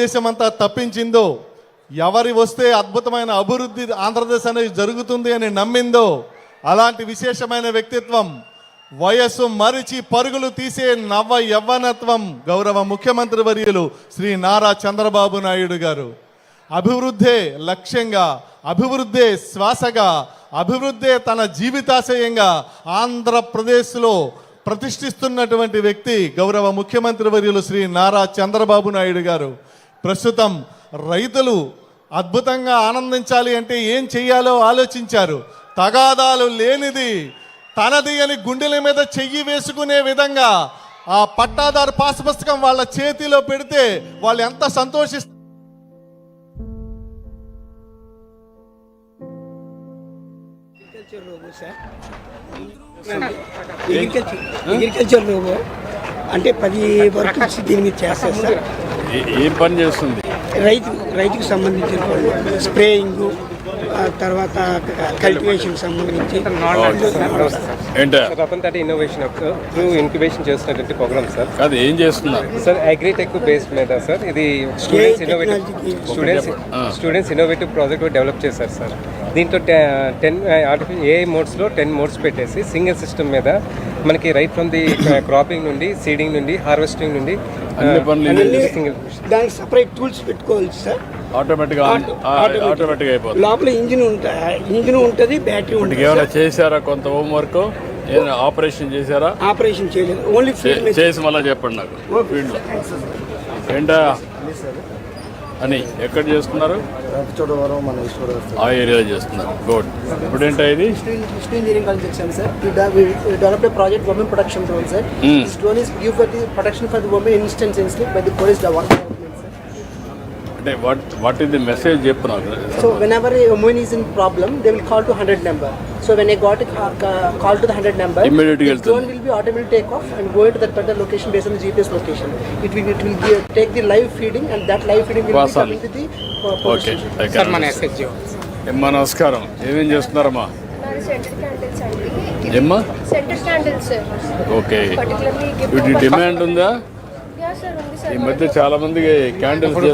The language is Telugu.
దేశమంతా తప్పించిందో, ఎవరి వస్తే అద్భుతమైన అభివృద్ధి ఆంధ్రప్రదేశ్ అనేది జరుగుతుంది అని నమ్మిందో అలాంటి విశేషమైన వ్యక్తిత్వం, వయస్సు మరిచి పరుగులు తీసే నవ యవ్వనత్వం గౌరవ ముఖ్యమంత్రి వర్యులు శ్రీ నారా చంద్రబాబు నాయుడు గారు. అభివృద్ధే లక్ష్యంగా, అభివృద్ధే శ్వాసగా, అభివృద్ధే తన జీవితాశయంగా ఆంధ్రప్రదేశ్లో ప్రతిష్ఠిస్తున్నటువంటి వ్యక్తి గౌరవ ముఖ్యమంత్రి వర్యులు శ్రీ నారా చంద్రబాబు నాయుడు గారు. ప్రస్తుతం రైతులు అద్భుతంగా ఆనందించాలి అంటే ఏం చెయ్యాలో ఆలోచించారు. తగాదాలు లేనిది తనది అని గుండెల మీద చెయ్యి వేసుకునే విధంగా ఆ పట్టాదారు పాస్ పుస్తకం వాళ్ళ చేతిలో పెడితే వాళ్ళు ఎంత సంతోషిస్తారు. అగ్రికల్చర్ లోగో అంటే 10 వర్క్స్ దీని మీద చేస్తారు సార్. ఏం పని చేస్తుంది? రైతుకు సంబంధించిన స్ప్రేయింగ్, తర్వాత కల్టివేషన్ సంబంధించి Ratan Tata innovation through incubation చేస్తున్నటువంటి ప్రోగ్రామ్ సార్. అది ఏం చేస్తున్నారు సార్? అగ్రిటెక్ బేస్డ్ మీద సార్. ఇది స్టూడెంట్స్ ఇన్నోవేటివ్ ప్రాజెక్ట్ డెవలప్ చేశారు సార్. దీంట్లో 10 AI మోడ్స్లో 10 మోడ్స్ పెట్టేసి సింగిల్ సిస్టమ్ మీద మనకి రైట్ ఫ్రమ్ ది క్రాపింగ్ నుండి, సీడింగ్ నుండి, హార్వెస్టింగ్ నుండి సింగిల్. దానికి సపరేట్ టూల్స్ పెట్టుకోవాలి సార్. ఆటోమేటిక్గా అయిపోతుంది. లోపల ఇంజిన్ ఉంటుంది, బ్యాటరీ ఉంటుంది. ఏమైనా చేశారా? కొంత హోంవర్క్ ఆపరేషన్ చేశారా? ఆపరేషన్ చేయలేదు, ఓన్లీ చేసి మళ్ళీ చెప్పండి నాకు. ఫీల్డ్లో ఏంటా అని ఎక్కడ చేస్తున్నారు? ఆ ఏరియాలో చేస్తున్నారు. గుడ్. ఇప్పుడు ఏంటో ఇది engineering college exam, sir. We developed a project, women protection drone, sir. This drone is give for the protection for the women instantaneously by the police government, sir. అంటే వాట్ ఈస్ ది మెసేజ్ చెప్పు నాకు. So whenever a woman is in problem, they will call to 100 number. So when I got a call to the 100 number, immediately the drone will be automatically take off and go into that particular location based on the GPS location. It will take the live feeding, and that live feeding will be coming to the police station. Sir మన SHO. ఏమ్మా నమస్కారం. ఏమేం చేస్తున్నారమ్మా? సెంటర్ క్యాండిల్స్ అండి. ఏమ్మా? Centre candles sir. Okay. Particularly వీటి డిమాండ్ ఉందా? యా సార్ ఉంది సార్. ఈ మధ్య చాలా మంది క్యాండిల్స్